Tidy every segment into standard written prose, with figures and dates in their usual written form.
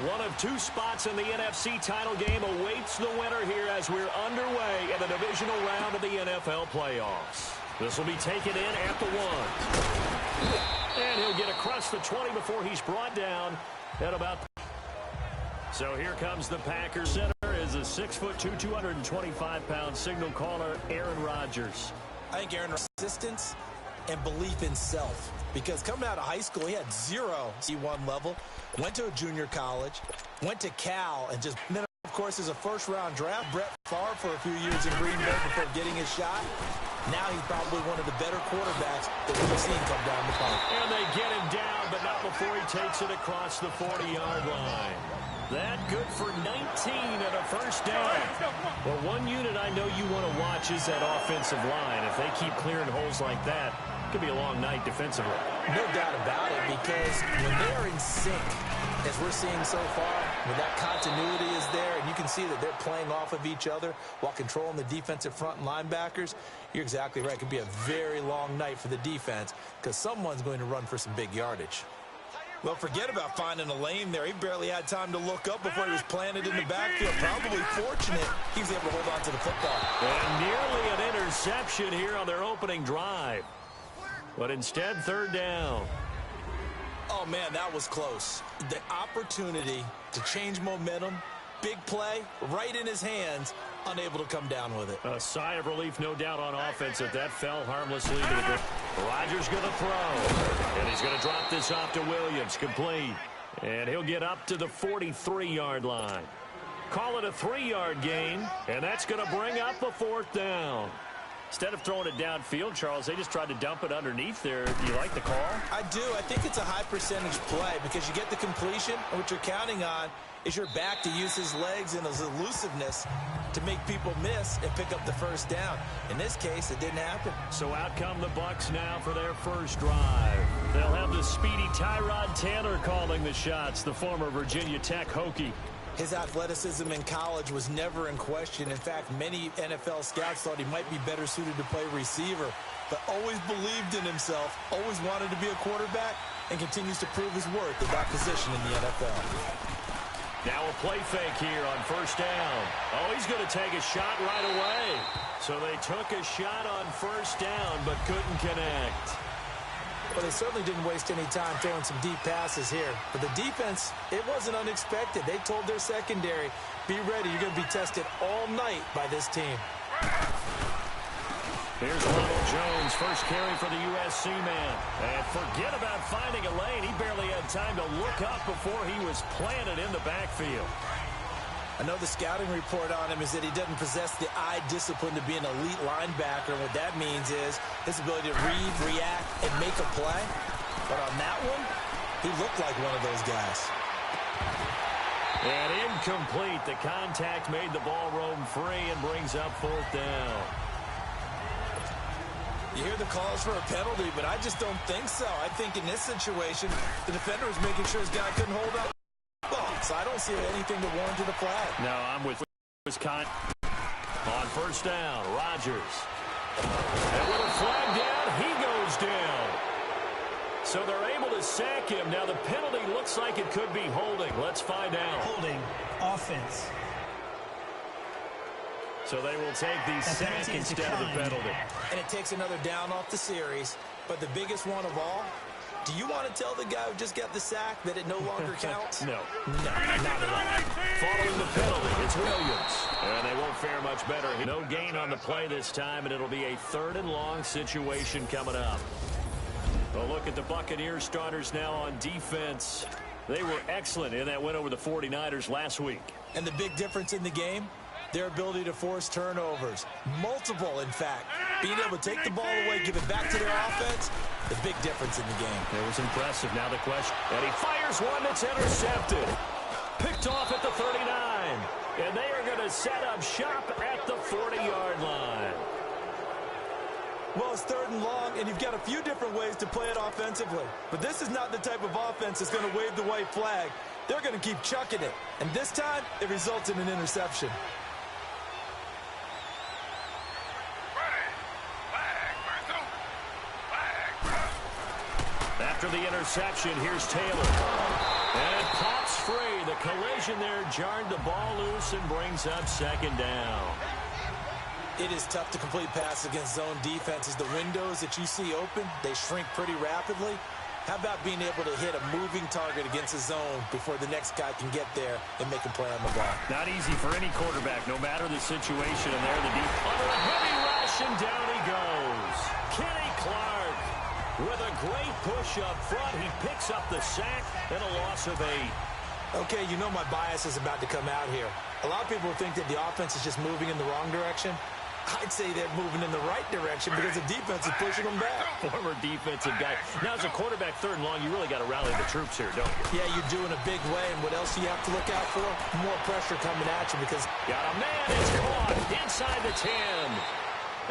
One of two spots in the NFC title game awaits the winner here as we're underway in the divisional round of the NFL playoffs. This will be taken in at the 1. And he'll get across the 20 before he's brought down at about. So here comes the Packers. Center is a 6'2", 225-pound signal caller, Aaron Rodgers. I think Aaron's persistence and belief in self. Because coming out of high school, he had 0 C1 level, went to a junior college, went to Cal, and then, of course, as a first-round draft, Brett Favre for a few years in Green Bay before getting his shot. Now he's probably one of the better quarterbacks that we've seen come down the pipe. And they get him down, but not before he takes it across the 40-yard line. That good for 19 and a first down. Well, one unit I know you want to watch is that offensive line. If they keep clearing holes like that, it could be a long night defensively. No doubt about it, because when they are in sync, as we're seeing so far, when that continuity is there, and you can see that they're playing off of each other while controlling the defensive front and linebackers, you're exactly right. It could be a very long night for the defense because someone's going to run for some big yardage. Well, forget about finding a lane there. He barely had time to look up before he was planted in the backfield. Probably fortunate he was able to hold on to the football. And nearly an interception here on their opening drive. But instead, third down. Oh, man, that was close. The opportunity to change momentum, big play, right in his hands, unable to come down with it. A sigh of relief, no doubt, on offense that fell harmlessly to the ground. Rodgers going to throw, and he's going to drop this off to Williams, complete. And he'll get up to the 43-yard line. Call it a 3-yard gain, and that's going to bring up a fourth down. Instead of throwing it downfield, Charles, they just tried to dump it underneath there. Do you like the call? I do. I think it's a high-percentage play because you get the completion, and what you're counting on is your back to use his legs and his elusiveness to make people miss and pick up the first down. In this case, it didn't happen. So out come the Bucs now for their first drive. They'll have the speedy Tyrod Taylor calling the shots, the former Virginia Tech Hokie. His athleticism in college was never in question. In fact, many NFL scouts thought he might be better suited to play receiver, but always believed in himself, always wanted to be a quarterback, and continues to prove his worth at that position in the NFL. Now a play fake here on first down. Oh, he's going to take a shot right away. So they took a shot on first down, but couldn't connect. Well, they certainly didn't waste any time throwing some deep passes here. But the defense, it wasn't unexpected. They told their secondary, be ready. You're going to be tested all night by this team. Here's Ronald Jones, first carry for the USC man. And forget about finding a lane. He barely had time to look up before he was planted in the backfield. I know the scouting report on him is that he doesn't possess the eye discipline to be an elite linebacker. What that means is his ability to read, react, and make a play. But on that one, he looked like one of those guys. And incomplete. The contact made the ball roam free and brings up fourth down. You hear the calls for a penalty, but I just don't think so. I think in this situation, the defender was making sure his guy couldn't hold up. So I don't see anything to warrant the flag. No, I'm with Wisconsin. On first down, Rodgers. And with a flag down, he goes down. So they're able to sack him. Now the penalty looks like it could be holding. Let's find out. Holding, offense. So they will take the sack instead of the penalty. And it takes another down off the series. But the biggest one of all, do you want to tell the guy who just got the sack that it no longer counts? No. No, not at all. Following the penalty, it's Williams. And they won't fare much better. No gain on the play this time, and it'll be a 3rd and long situation coming up. A look at the Buccaneers starters now on defense. They were excellent in that win over the 49ers last week. And the big difference in the game? Their ability to force turnovers. Multiple, in fact. Being able to take the ball away, give it back to their offense, the big difference in the game. It was impressive. Now the question. And he fires one that's intercepted. Picked off at the 39. And they are going to set up shop at the 40-yard line. Well, it's 3rd and long, and you've got a few different ways to play it offensively. But this is not the type of offense that's going to wave the white flag. They're going to keep chucking it. And this time, it results in an interception. After the interception, here's Taylor. And it pops free. The collision there jarred the ball loose and brings up second down. It is tough to complete passes against zone defenses. The windows that you see open, they shrink pretty rapidly. How about being able to hit a moving target against a zone before the next guy can get there and make a play on the ball? Not easy for any quarterback, no matter the situation. And there, the deep under a heavy rush, and down he goes. Kenny Clark with a great push up front. He picks up the sack and a loss of 8. Okay, you know my bias is about to come out here. A lot of people think that the offense is just moving in the wrong direction. I'd say they're moving in the right direction because the defense is pushing them back. Former defensive guy. Now, as a quarterback, 3rd and long, you really got to rally the troops here, don't you? Yeah, you do in a big way. And what else do you have to look out for? More pressure coming at you because... Got a man. It's caught inside the 10.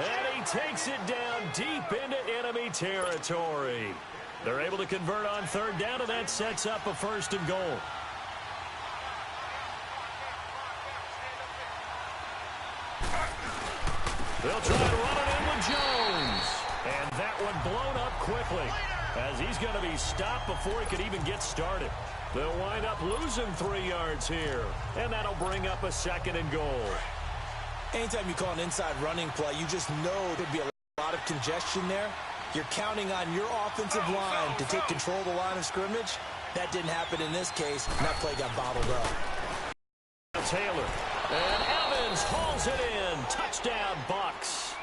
And he takes it down deep into enemy territory. They're able to convert on 3rd down, and that sets up a 1st and goal. They'll try to run it in with Jones. And that one blown up quickly as he's going to be stopped before he could even get started. They'll wind up losing 3 yards here. And that'll bring up a 2nd and goal. Anytime you call an inside running play, you just know there'd be a lot of congestion there. You're counting on your offensive line to take control of the line of scrimmage. That didn't happen in this case, and that play got bottled up. Taylor. And Evans hauls it in. Touchdown, Bucks.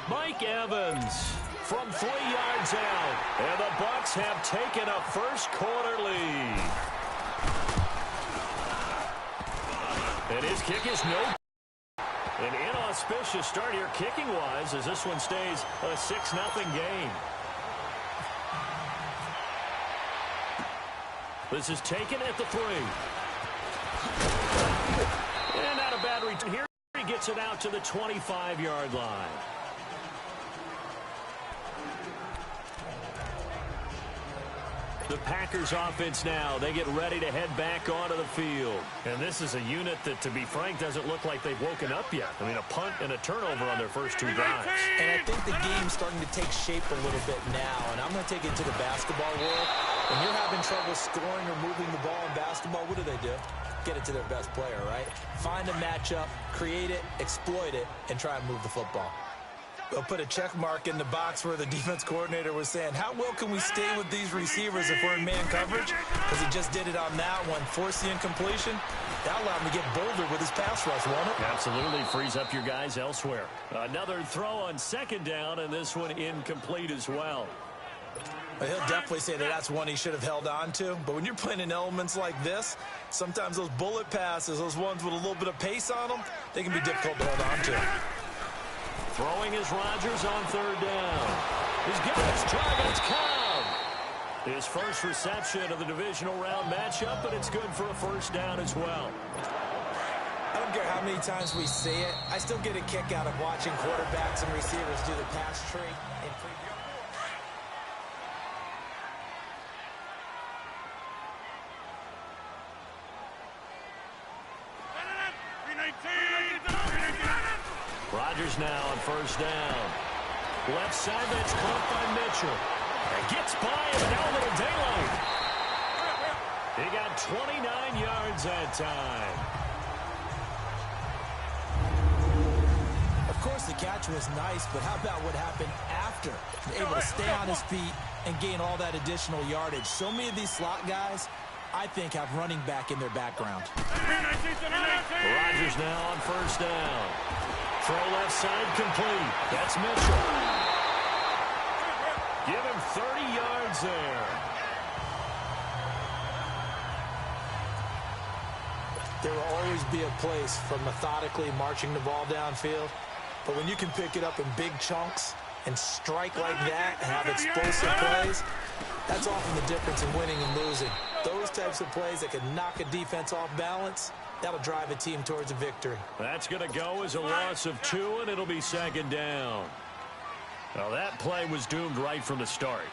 Mike Evans from 3 yards out. And the Bucks have taken a 1st quarter lead. And his kick is no. An inauspicious start here kicking-wise as this one stays a 6-0 game. This is taken at the 3. And not a bad return here. He gets it out to the 25-yard line. The Packers offense now. They get ready to head back onto the field. And this is a unit that, to be frank, doesn't look like they've woken up yet. I mean, a punt and a turnover on their first 2 drives. And I think the game's starting to take shape a little bit now. And I'm going to take it to the basketball world. When you're having trouble scoring or moving the ball in basketball, what do? Get it to their best player, right? Find a matchup, create it, exploit it, and try and move the football. They'll put a check mark in the box where the defense coordinator was saying, how well can we stay with these receivers if we're in man coverage? Because he just did it on that one. Force the incompletion. That allowed him to get bolder with his pass rush, won't it? Absolutely. Frees up your guys elsewhere. Another throw on 2nd down, and this one incomplete as well. He'll definitely say that that's one he should have held on to. But when you're playing in elements like this, sometimes those bullet passes, those ones with a little bit of pace on them, they can be difficult to hold on to. Throwing is Rodgers on 3rd down. He's got his targets count. His first reception of the divisional round matchup, but it's good for a 1st down as well. I don't care how many times we see it. I still get a kick out of watching quarterbacks and receivers do the pass tree and preview. Rodgers now on 1st down. Left side, that's caught by Mitchell. And gets by him, now a little daylight. He got 29 yards that time. Of course, the catch was nice, but how about what happened after? Able to stay on his feet and gain all that additional yardage. So many of these slot guys, I think, have running back in their background. Rodgers now on 1st down. Throw left side complete. That's Mitchell. Give him 30 yards there. There will always be a place for methodically marching the ball downfield. But when you can pick it up in big chunks and strike like that and have explosive plays, that's often the difference in winning and losing. Those types of plays that can knock a defense off balance, that'll drive a team towards a victory. That's going to go as a loss of 2, and it'll be 2nd down. Now, that play was doomed right from the start.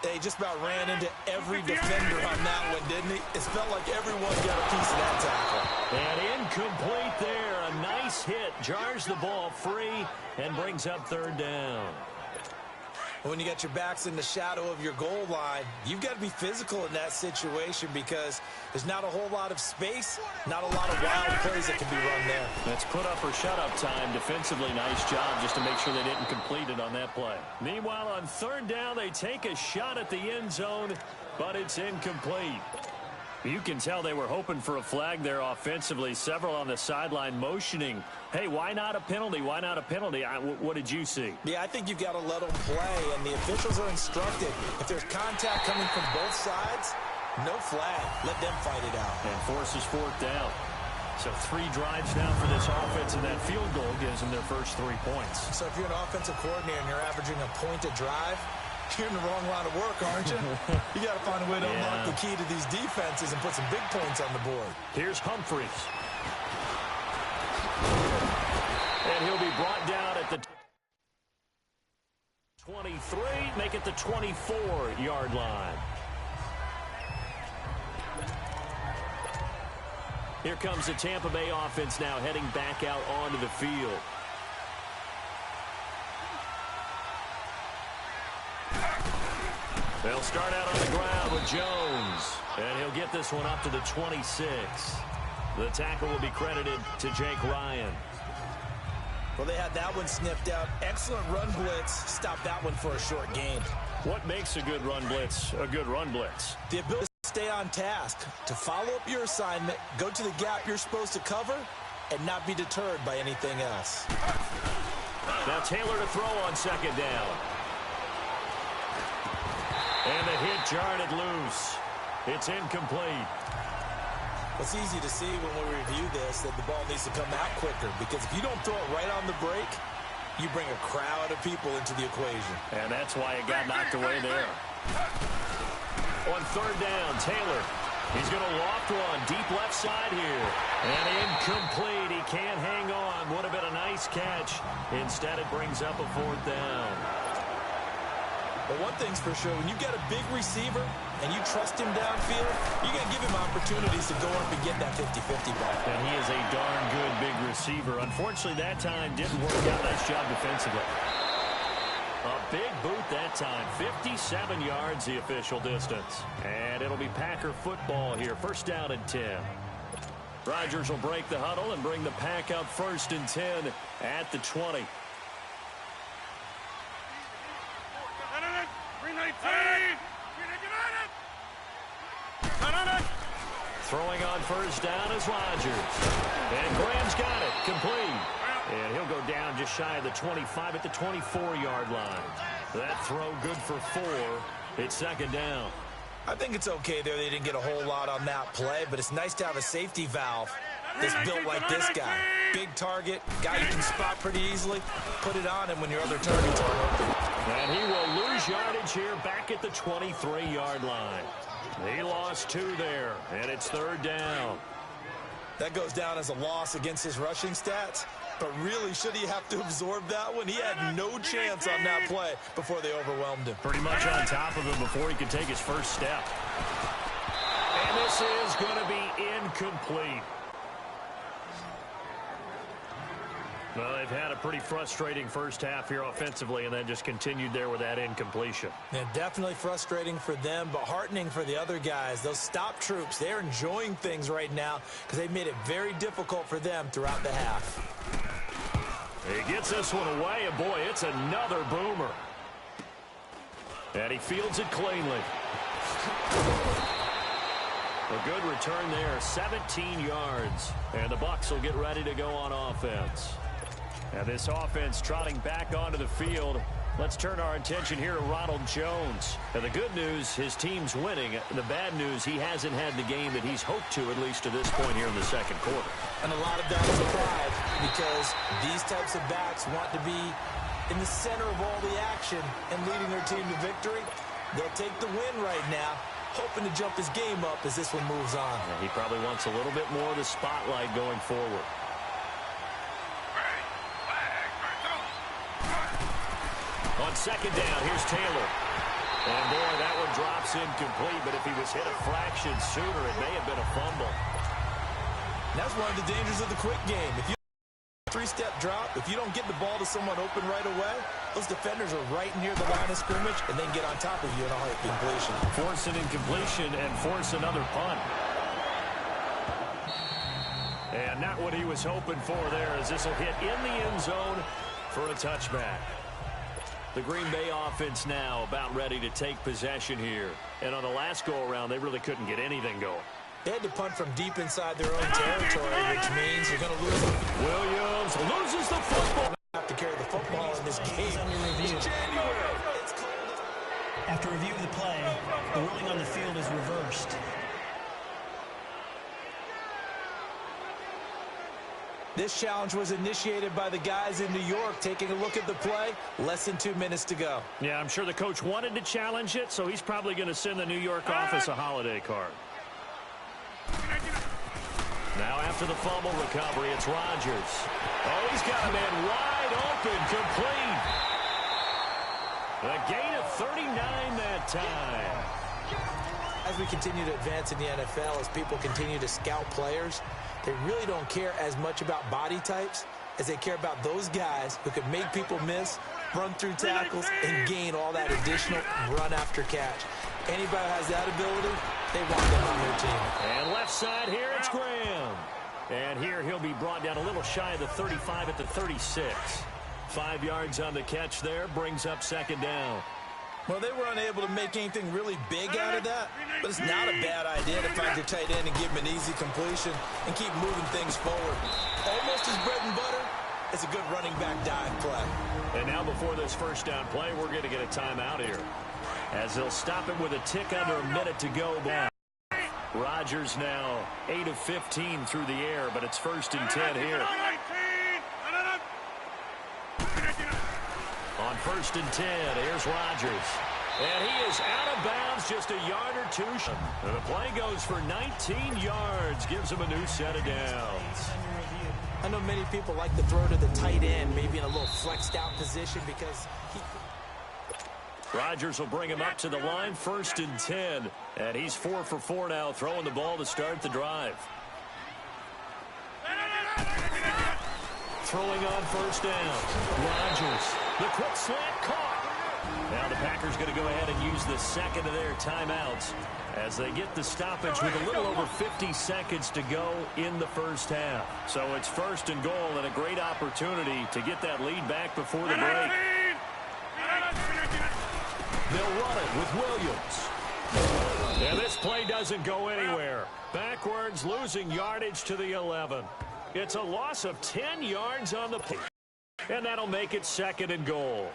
They just about ran into every defender on that one, didn't he? It felt like everyone got a piece of that tackle. And incomplete there. A nice hit. Jars the ball free and brings up 3rd down. When you got your backs in the shadow of your goal line, you've got to be physical in that situation because there's not a whole lot of space, not a lot of wild plays that can be run there. That's put up or shut up time. Defensively, nice job just to make sure they didn't complete it on that play. Meanwhile, on third down, they take a shot at the end zone, but it's incomplete. You can tell they were hoping for a flag there offensively. Several on the sideline motioning, hey, why not a penalty? Why not a penalty? What did you see? Yeah, I think you've got to let them play, and the officials are instructed. If there's contact coming from both sides, no flag. Let them fight it out. And forces fourth down. So 3 drives now for this offense, and that field goal gives them their first 3 points. So if you're an offensive coordinator and you're averaging a point a drive, you're in the wrong line of work, aren't you? You got to find a way to unlock the key to these defenses and put some big points on the board. Here's Humphries. And he'll be brought down at the 23, make it the 24-yard line. Here comes the Tampa Bay offense now heading back out onto the field. They'll start out on the ground with Jones, and he'll get this one up to the 26. The tackle will be credited to Jake Ryan. Well, they had that one sniffed out. Excellent run blitz. Stop that one for a short gain. What makes a good run blitz a good run blitz? The ability to stay on task, to follow up your assignment, go to the gap you're supposed to cover, and not be deterred by anything else. Now Taylor to throw on second down. And the hit jarred it loose. It's incomplete. It's easy to see when we review this that the ball needs to come out quicker, because if you don't throw it right on the break, you bring a crowd of people into the equation. And that's why it got knocked away there. On third down, Taylor. He's going to loft one deep left side here. And incomplete. He can't hang on. Would have been a nice catch. Instead, it brings up a fourth down. But one thing's for sure, when you get a big receiver and you trust him downfield, you got to give him opportunities to go up and get that 50-50 ball. And he is a darn good big receiver. Unfortunately, that time didn't work out. Nice job defensively. A big boot that time. 57 yards the official distance. And it'll be Packer football here. First down and 10. Rodgers will break the huddle and bring the Pack up first and 10 at the 20. Throwing on first down is Rodgers. And Graham's got it. Complete. And he'll go down just shy of the 25 at the 24-yard line. That throw good for 4. It's second down. I think it's okay there. They didn't get a whole lot on that play, but it's nice to have a safety valve that's built like this guy. Big target, guy you can spot pretty easily. Put it on him when your other targets are open. And he will lose yardage here back at the 23-yard line. He lost 2 there, and it's third down. That goes down as a loss against his rushing stats, but really, should he have to absorb that one? He had no chance on that play before they overwhelmed him. Pretty much on top of him before he could take his first step. And this is going to be incomplete. Well, they've had a pretty frustrating first half here offensively, and then just continued there with that incompletion. Yeah, definitely frustrating for them, but heartening for the other guys. Those stop troops, they're enjoying things right now because they've made it very difficult for them throughout the half. He gets this one away, and boy, it's another boomer. And he fields it cleanly. A good return there, 17 yards. And the Bucs will get ready to go on offense. And this offense trotting back onto the field. Let's turn our attention here to Ronald Jones. And the good news, his team's winning. The bad news, he hasn't had the game that he's hoped to, at least to this point here in the second quarter. And a lot of that is pride, because these types of backs want to be in the center of all the action and leading their team to victory. They'll take the win right now, hoping to jump his game up as this one moves on. Yeah, he probably wants a little bit more of the spotlight going forward. On second down, here's Taylor. And boy, that one drops incomplete, but if he was hit a fraction sooner, it may have been a fumble. And that's one of the dangers of the quick game. If you three-step drop, if you don't get the ball to someone open right away, those defenders are right near the line of scrimmage, and they can get on top of you in a heartbeat. Completion. Force an incompletion and force another punt. And not what he was hoping for there, as this will hit in the end zone for a touchback. The Green Bay offense now about ready to take possession here. And on the last go-around, they really couldn't get anything going. They had to punt from deep inside their own territory, which means they're going to lose it. Williams loses the football. Have to carry the football in this game. Under review. It's January. After review of the play, the ruling on the field is reversed. This challenge was initiated by the guys in New York. Taking a look at the play, less than 2 minutes to go. Yeah, I'm sure the coach wanted to challenge it, so he's probably going to send the New York office a holiday card. Now after the fumble recovery, it's Rodgers. Oh, he's got a man wide open, complete. A gain of 39 that time. As we continue to advance in the NFL, as people continue to scout players, they really don't care as much about body types as they care about those guys who can make people miss, run through tackles, and gain all that additional run after catch. Anybody who has that ability, they want them on their team. And left side here, it's Graham. And here he'll be brought down a little shy of the 35 at the 36. 5 yards on the catch there, brings up second down. Well, they were unable to make anything really big out of that, but it's not a bad idea to find your tight end and give him an easy completion and keep moving things forward. Almost his bread and butter. It's a good running back dive play. And now before this first down play, we're going to get a timeout here, as they'll stop it with a tick under a minute to go back. Rodgers now 8 of 15 through the air, but it's 1st and 10 here. On 1st and 10, here's Rodgers. And he is out of bounds just a yard or two. And the play goes for 19 yards, gives him a new set of downs. I know many people like to throw to the tight end, maybe in a little flexed out position because he... Rodgers will bring him up to the line, 1st and 10. And he's 4 for 4 now, throwing the ball to start the drive. Throwing on 1st down. Rodgers, the quick slant caught. Now the Packers going to go ahead and use the second of their timeouts as they get the stoppage with a little over 50 seconds to go in the first half. So it's 1st and goal and a great opportunity to get that lead back before the break. They'll run it with Williams. And this play doesn't go anywhere. Backwards, losing yardage to the 11. It's a loss of 10 yards on the play. And that'll make it 2nd and goal.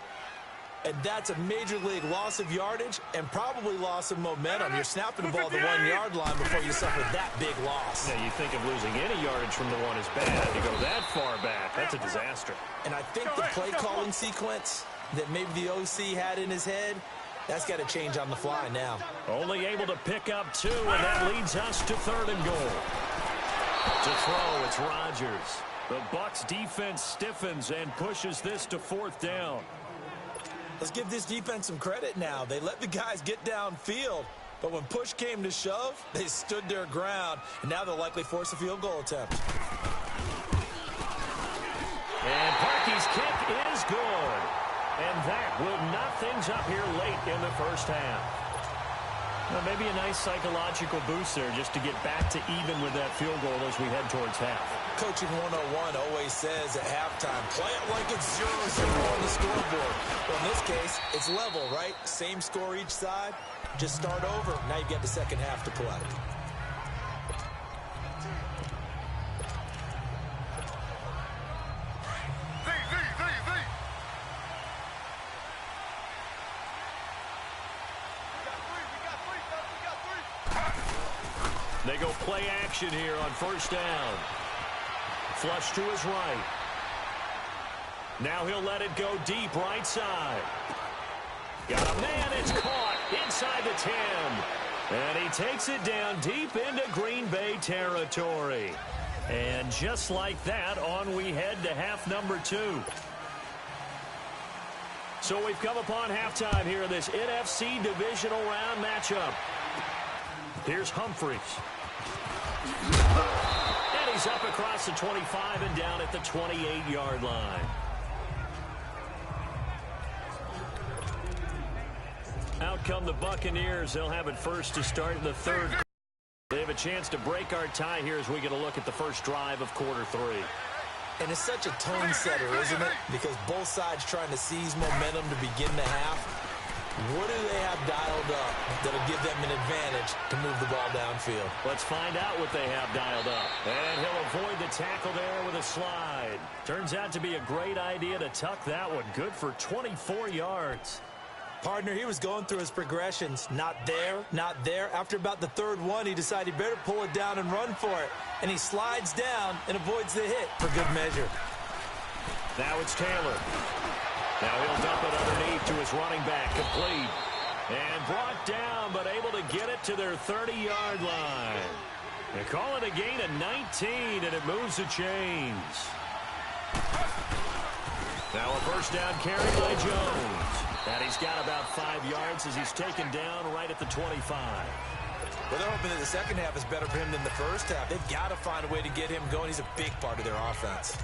And that's a major league loss of yardage and probably loss of momentum. You're snapping the ball at the 1 yard line before you suffer that big loss. Yeah, you think of losing any yardage from the one is bad. To go that far back, that's a disaster. And I think the play calling sequence that maybe the OC had in his head, that's got to change on the fly now. Only able to pick up 2, and that leads us to 3rd and goal. To throw, it's Rodgers. The Bucs defense stiffens and pushes this to 4th down. Let's give this defense some credit now. They let the guys get downfield, but when push came to shove, they stood their ground, and now they'll likely force a field goal attempt. And Parkey's kick is good. And that will knock things up here late in the first half. Well, maybe a nice psychological boost there just to get back to even with that field goal as we head towards half. Coaching 101 always says at halftime, play it like it's 0-0 on the scoreboard. Well, in this case, it's level, right? Same score each side. Just start over. Now you get the second half to play. They go play action here on 1st down. Flush to his right. Now he'll let it go deep right side. Got a man, it's caught inside the 10. And he takes it down deep into Green Bay territory. And just like that, on we head to half number 2. So we've come upon halftime here in this NFC divisional round matchup. Here's Humphries. And he He's up across the 25 and down at the 28-yard line. Out come the Buccaneers. They'll have it first to start in the third. They have a chance to break our tie here as we get a look at the first drive of quarter 3. And it's such a tone setter, isn't it? Because both sides trying to seize momentum to begin the half. What do they have dialed up that'll give them an advantage to move the ball downfield? Let's find out what they have dialed up. And he'll avoid the tackle there with a slide. Turns out to be a great idea to tuck that one. Good for 24 yards. Partner, he was going through his progressions. Not there, not there. After about the third one, he decided he better pull it down and run for it. And he slides down and avoids the hit for good measure. Now it's Taylor. Now he'll dump it underneath to his running back, complete. And brought down, but able to get it to their 30-yard line. They call it a gain of 19, and it moves the chains. Now a first down carry by Jones. And he's got about 5 yards as he's taken down right at the 25. Well, they're hoping that the second half is better for him than the first half. They've got to find a way to get him going. He's a big part of their offense.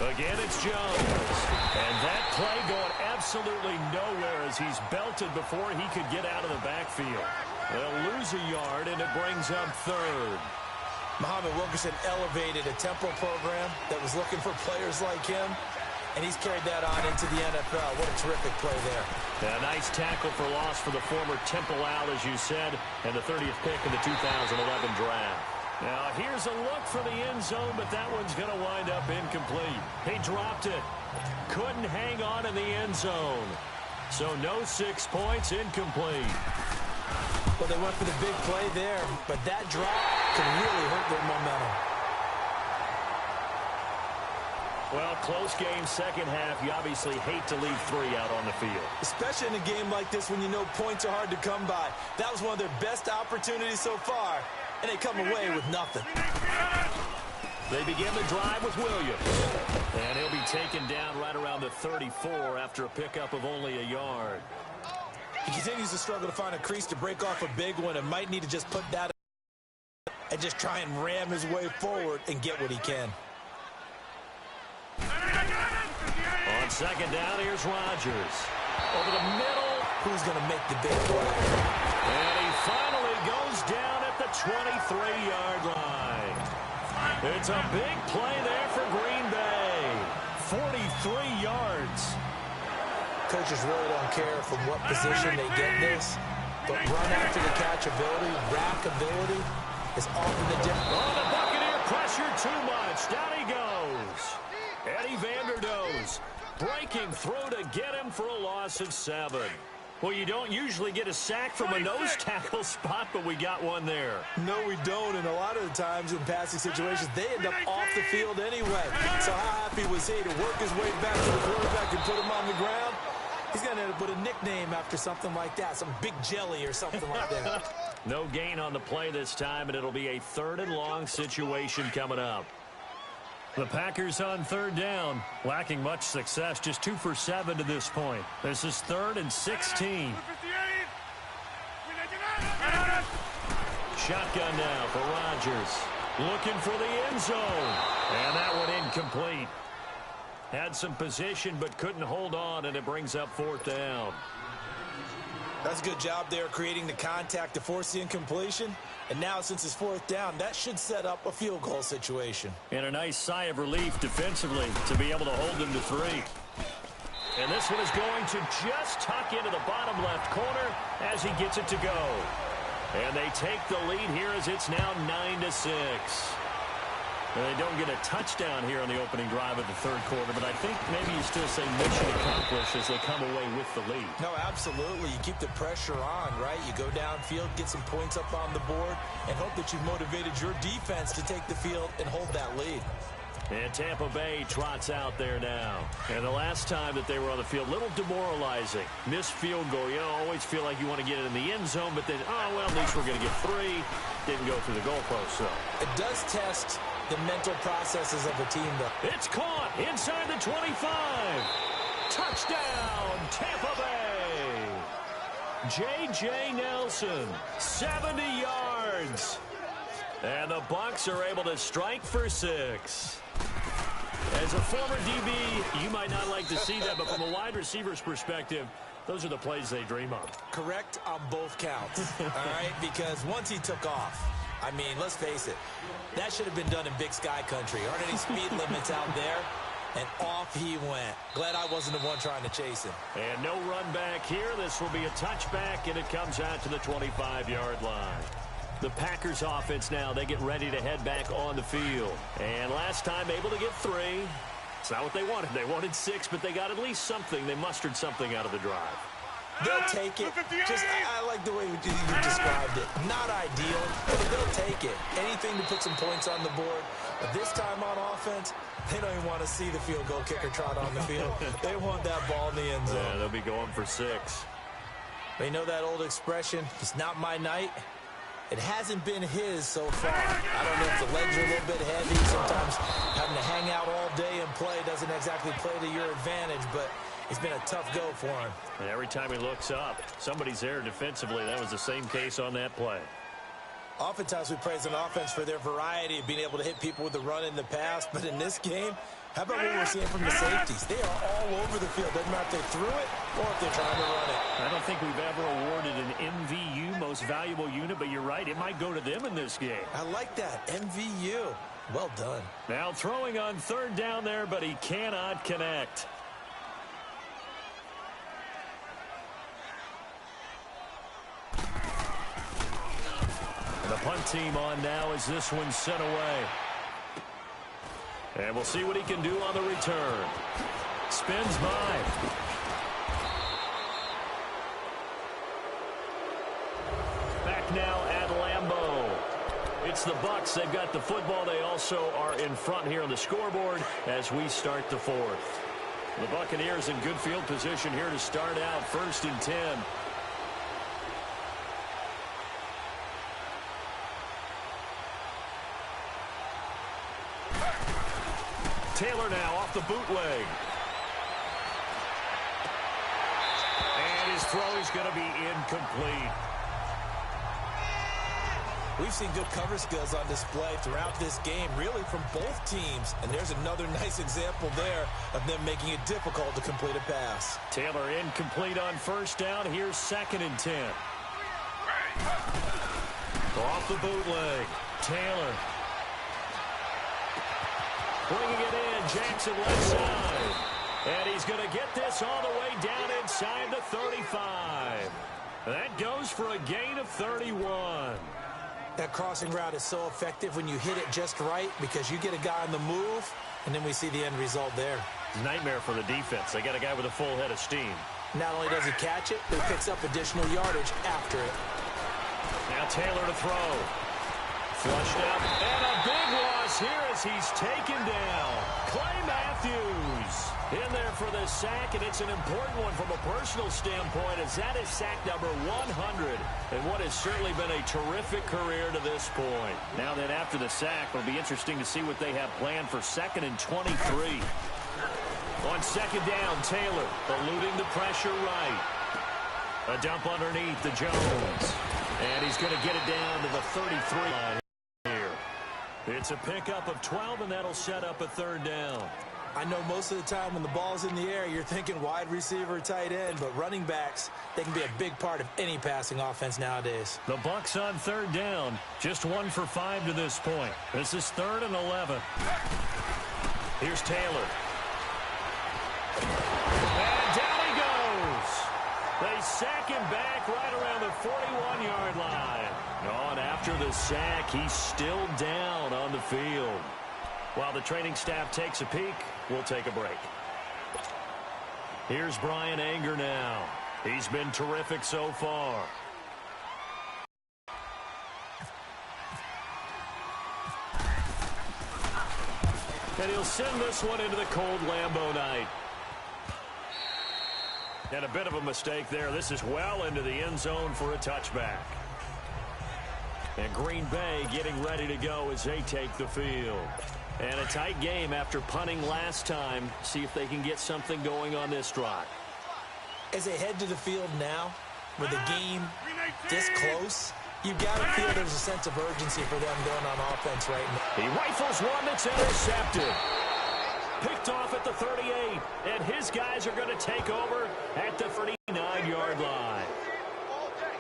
Again, it's Jones. And that play going absolutely nowhere as he's belted before he could get out of the backfield. They'll lose a yard, and it brings up third. Muhammad Wilkerson elevated a tempo program that was looking for players like him, and he's carried that on into the NFL. What a terrific play there. A nice tackle for loss for the former Temple Owl, as you said, and the 30th pick in the 2011 draft. Now, here's a look for the end zone, but that one's going to wind up incomplete. He dropped it. Couldn't hang on in the end zone. So no 6 points, incomplete. Well, they went for the big play there, but that drop can really hurt their momentum. Well, close game, second half. You obviously hate to leave 3 out on the field. Especially in a game like this when you know points are hard to come by. That was one of their best opportunities so far, and they come away with nothing. They begin the drive with Williams. And he'll be taken down right around the 34 after a pickup of only a yard. He continues to struggle to find a crease to break off a big one and might need to just put that and just try and ram his way forward and get what he can. On second down, here's Rodgers. Over the middle. Who's going to make the big play? And he finally goes down at the 23-yard line. It's a big play there for Green Bay. 43 yards. Coaches really don't care from what position they get this, but run after the catch ability, rack ability is often the difference. Oh, the Buccaneer pressure too much. Down he goes. Eddie Vanderdoes breaking through to get him for a loss of 7. Well, you don't usually get a sack from a nose tackle spot, but we got one there. No, we don't, and a lot of the times in passing situations, they end up off the field anyway. So how happy was he to work his way back to the quarterback and put him on the ground? He's going to end up with a nickname after something like that, some big jelly or something like that. No gain on the play this time, and it'll be a 3rd and long situation coming up. The Packers on 3rd down, lacking much success, just 2 for 7 to this point. This is 3rd and 16. Shotgun now for Rodgers. Looking for the end zone. And that one incomplete. Had some position but couldn't hold on, and it brings up 4th down. That's a good job there creating the contact to force the incompletion. And now since it's 4th down, that should set up a field goal situation. And a nice sigh of relief defensively to be able to hold them to 3. And this one is going to just tuck into the bottom left corner as he gets it to go. And they take the lead here as it's now 9-6. And they don't get a touchdown here on the opening drive of the 3rd quarter, but I think maybe you still say mission accomplished as they come away with the lead. No, absolutely. You keep the pressure on, right? You go downfield, get some points up on the board, and hope that you've motivated your defense to take the field and hold that lead. And Tampa Bay trots out there now. And the last time that they were on the field, a little demoralizing. Missed field goal. You know, always feel like you want to get it in the end zone, but then, oh, well, at least we're going to get 3. Didn't go through the goalpost, so. It does test the mental processes of a team, though. It's caught inside the 25. Touchdown, Tampa Bay. J.J. Nelson, 70 yards. And the Bucs are able to strike for 6. As a former DB, you might not like to see that, but from a wide receiver's perspective, those are the plays they dream of. Correct on both counts, all right? Because once he took off, I mean, let's face it, that should have been done in Big Sky country. Aren't any speed limits out there? And off he went. Glad I wasn't the one trying to chase him. And no run back here. This will be a touchback, and it comes out to the 25-yard line. The Packers offense now, they get ready to head back on the field. And last time able to get 3. It's not what they wanted. They wanted 6, but they got at least something. They mustered something out of the drive. They'll take it. Just, I like the way you described it. Not ideal, but they'll take it. Anything to put some points on the board. But this time on offense, they don't even want to see the field goal kicker trot on the field. They want that ball in the end zone. Yeah, they'll be going for 6. They know that old expression, it's not my night. It hasn't been his so far. I don't know if the legs are a little bit heavy. Sometimes having to hang out all day and play doesn't exactly play to your advantage, but it's been a tough go for him. And every time he looks up, somebody's there defensively. That was the same case on that play. Oftentimes we praise an offense for their variety of being able to hit people with the run in the pass, but in this game, how about what we're seeing from the safeties? They are all over the field. Doesn't matter if they threw it or if they're trying to run it. I don't think we've ever awarded an MVU, most valuable unit, but you're right. It might go to them in this game. I like that. MVU. Well done. Now throwing on 3rd down there, but he cannot connect. And the punt team on now as this one's sent away. And we'll see what he can do on the return. Spins by. Back now at Lambeau. It's the Bucs. They've got the football. They also are in front here on the scoreboard as we start the 4th. The Buccaneers in good field position here to start out 1st and 10. Taylor now off the bootleg. And his throw is going to be incomplete. We've seen good cover skills on display throughout this game, really from both teams. And there's another nice example there of them making it difficult to complete a pass. Taylor incomplete on 1st down. Here's 2nd and 10. Off the bootleg. Taylor. Bringing it in, Jackson left side. And he's going to get this all the way down inside the 35. That goes for a gain of 31. That crossing route is so effective when you hit it just right because you get a guy on the move, and then we see the end result there. Nightmare for the defense. They got a guy with a full head of steam. Not only does he catch it, but he picks up additional yardage after it. Now Taylor to throw. Flushed out. And a big loss here as he's taken down. Clay Matthews in there for the sack, and it's an important one from a personal standpoint as that is sack number 100 and what has certainly been a terrific career to this point. Now then after the sack, it'll be interesting to see what they have planned for 2nd and 23. On 2nd down, Taylor eluding the pressure right. A dump underneath to Jones. And he's going to get it down to the 33 line. It's a pickup of 12, and that'll set up a 3rd down. I know most of the time when the ball's in the air, you're thinking wide receiver, tight end, but running backs, they can be a big part of any passing offense nowadays. The Bucs on 3rd down, just 1 for 5 to this point. This is 3rd and 11. Here's Taylor. And down he goes. They sack him back right around the 41-yard line. On after the sack, he's still down on the field. While the training staff takes a peek, we'll take a break. Here's Brian Anger now. He's been terrific so far. And he'll send this one into the cold Lambeau night. And a bit of a mistake there. This is well into the end zone for a touchback. And Green Bay getting ready to go as they take the field. And a tight game after punting last time. See if they can get something going on this drive. As they head to the field now, with the game this close, you've got to feel there's a sense of urgency for them going on offense right now. He rifles one that's intercepted. Picked off at the 38, and his guys are going to take over at the 39-yard line.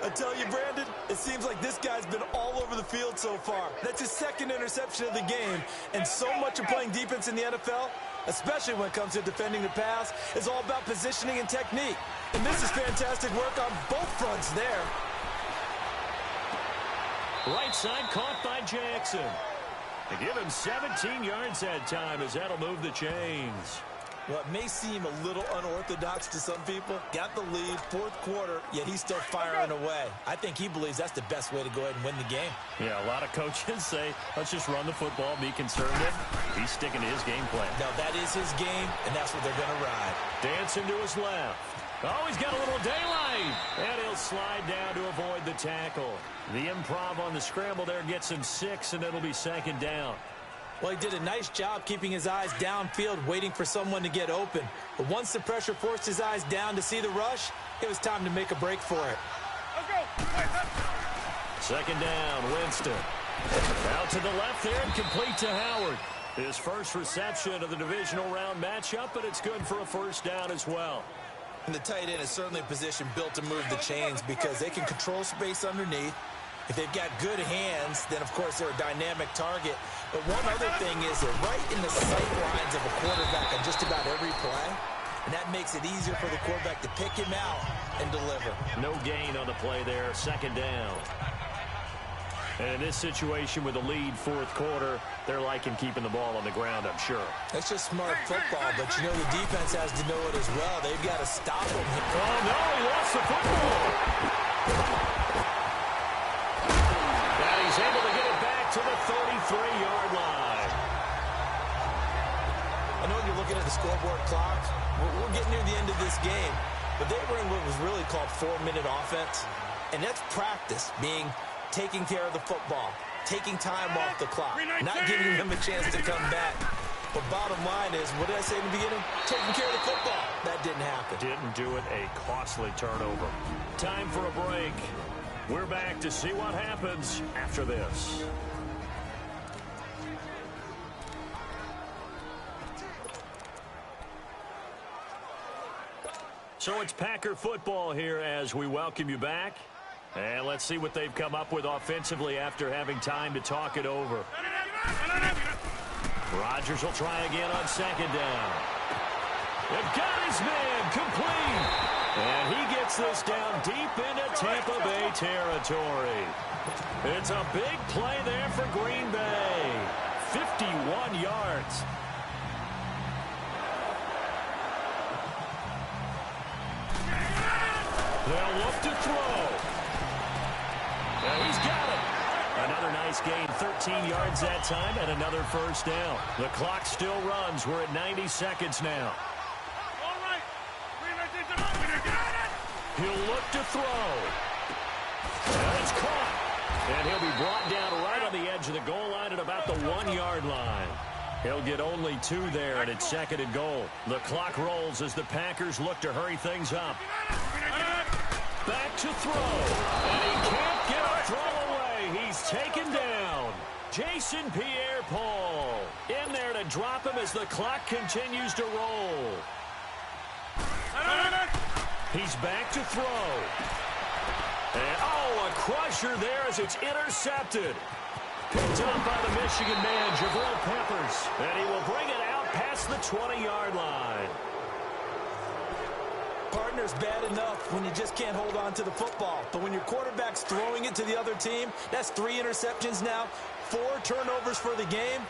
I tell you, Brandon, it seems like this guy's been all over the field so far. That's his second interception of the game, and so much of playing defense in the NFL, especially when it comes to defending the pass, is all about positioning and technique. And this is fantastic work on both fronts there. Right side caught by Jackson. They give him 17 yards that time as that'll move the chains. Well, it may seem a little unorthodox to some people. Got the lead, fourth quarter, yet he's still firing away. I think he believes that's the best way to go ahead and win the game. Yeah, a lot of coaches say, let's just run the football, be conservative. He's sticking to his game plan. No, that is his game, and that's what they're going to ride. Dancing to his left. Oh, he's got a little daylight. And he'll slide down to avoid the tackle. The improv on the scramble there gets him 6, and it'll be second down. Well, he did a nice job keeping his eyes downfield, waiting for someone to get open. But once the pressure forced his eyes down to see the rush, it was time to make a break for it. Second down, Winston. Out to the left there and complete to Howard. His first reception of the divisional round matchup, but it's good for a first down as well. And the tight end is certainly a position built to move the chains because they can control space underneath. If they've got good hands, then, of course, they're a dynamic target. But one other thing is they're right in the sight lines of a quarterback on just about every play. And that makes it easier for the quarterback to pick him out and deliver. No gain on the play there, second down. And in this situation with the lead fourth quarter, they're liking keeping the ball on the ground, I'm sure. That's just smart football, but you know the defense has to know it as well. They've got to stop him. Oh, no, he lost the football. And he's able to get it back to the 33-yard line. I know you're looking at the scoreboard clock. We're getting near the end of this game, but they were in what was really called 4-minute offense, and that's practice, being taking care of the football, taking time off the clock, not giving them a chance to come back. But bottom line is, what did I say in the beginning? Taking care of the football. That didn't happen. Didn't do it, a costly turnover. Time for a break. We're back to see what happens after this. So it's Packer football here as we welcome you back. And let's see what they've come up with offensively after having time to talk it over. Rodgers will try again on second down. They've got his man complete. And he gets this down deep into Tampa Bay territory. It's a big play there for Green Bay. 51 yards. They'll look to throw. And he's got it. Another nice gain, 13 yards that time, and another first down. The clock still runs. We're at 90 seconds now. He'll look to throw. And it's caught. And he'll be brought down right on the edge of the goal line at about the 1-yard line. He'll get only 2 there, and it's second and goal. The clock rolls as the Packers look to hurry things up. Back to throw. And he can't get a throw away. He's taken down. Jason Pierre-Paul in there to drop him as the clock continues to roll. He's back to throw. And, oh, a crusher there as it's intercepted. Picked up by the Michigan man, Jabril Peppers. And he will bring it out past the 20-yard line. Partner's bad enough when you just can't hold on to the football. But when your quarterback's throwing it to the other team, that's 3 interceptions now, 4 turnovers for the game.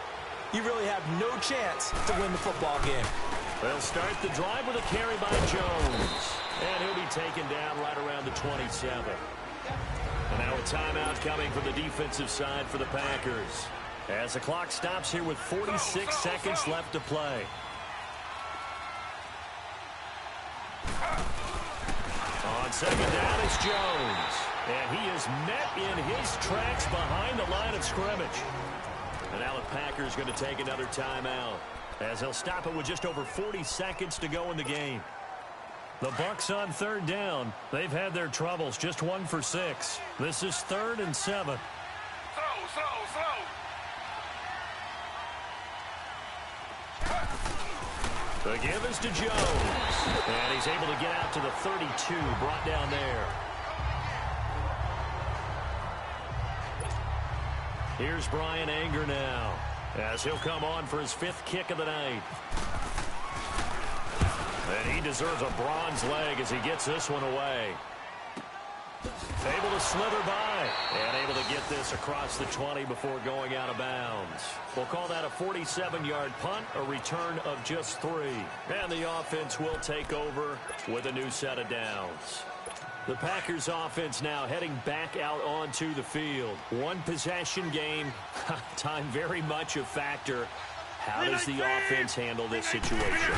You really have no chance to win the football game. They'll start the drive with a carry by Jones. And he'll be taken down right around the 27. And now a timeout coming from the defensive side for the Packers. As the clock stops here with 46 seconds left to play. On second down, it's Jones. And he is met in his tracks behind the line of scrimmage. And now the Packers going to take another timeout, as they'll stop it with just over 40 seconds to go in the game. The Bucs on 3rd down. They've had their troubles, just 1 for 6. This is 3rd and 7. The give is to Jones. And he's able to get out to the 32, brought down there. Here's Brian Anger now, as he'll come on for his 5th kick of the night. And he deserves a bronze leg as he gets this one away. Able to slither by and able to get this across the 20 before going out of bounds. We'll call that a 47-yard punt, a return of just 3. And the offense will take over with a new set of downs. The Packers offense now heading back out onto the field. 1 possession game, time very much a factor. How does the offense handle this situation?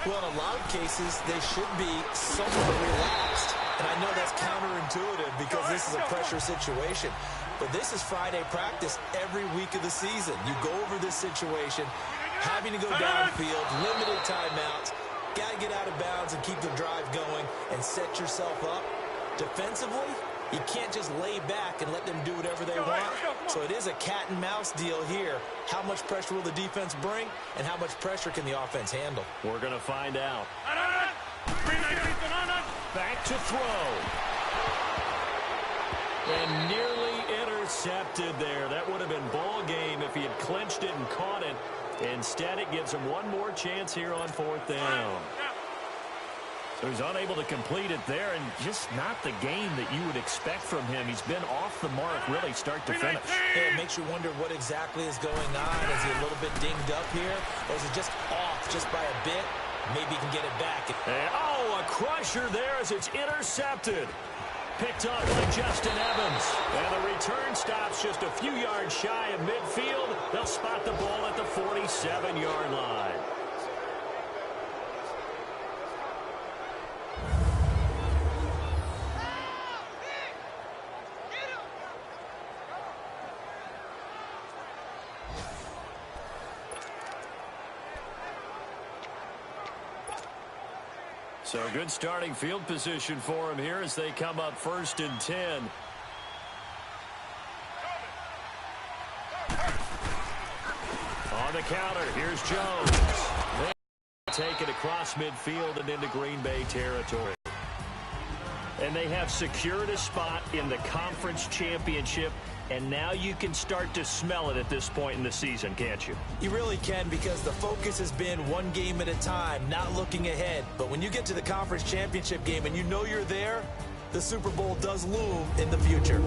Well, in a lot of cases, they should be somewhat relaxed. And I know that's counterintuitive because this is a pressure situation. But this is Friday practice every week of the season. You go over this situation, having to go downfield, limited timeouts, got to get out of bounds and keep the drive going and set yourself up. Defensively, you can't just lay back and let them do whatever they want. So it is a cat and mouse deal here. How much pressure will the defense bring, and how much pressure can the offense handle? We're going to find out. Back to throw. And nearly intercepted there. That would have been ball game if he had clinched it and caught it. Instead, it gives him one more chance here on 4th down. So he's unable to complete it there, and just not the game that you would expect from him. He's been off the mark really start to finish. Yeah, it makes you wonder what exactly is going on. Is he a little bit dinged up here, or is it just off just by a bit? Maybe he can get it back. And, a crusher there as it's intercepted. Picked up by Justin Evans. And the return stops just a few yards shy of midfield. They'll spot the ball at the 47-yard line. So good starting field position for him here as they come up 1st and 10. On the counter, here's Jones. They take it across midfield and into Green Bay territory. And they have secured a spot in the conference championship, and now you can start to smell it at this point in the season, can't you? You really can, because the focus has been one game at a time, not looking ahead. But when you get to the conference championship game and you know you're there, the Super Bowl does loom in the future.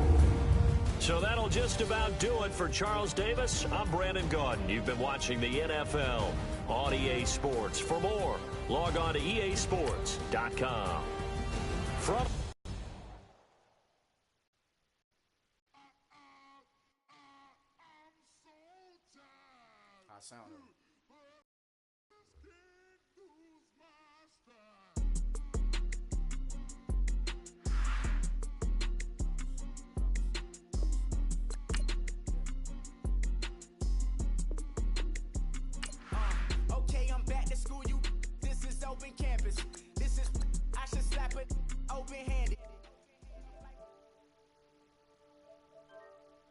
So that'll just about do it for Charles Davis. I'm Brandon Gaudin. You've been watching the NFL on EA Sports. For more, log on to easports.com. From sound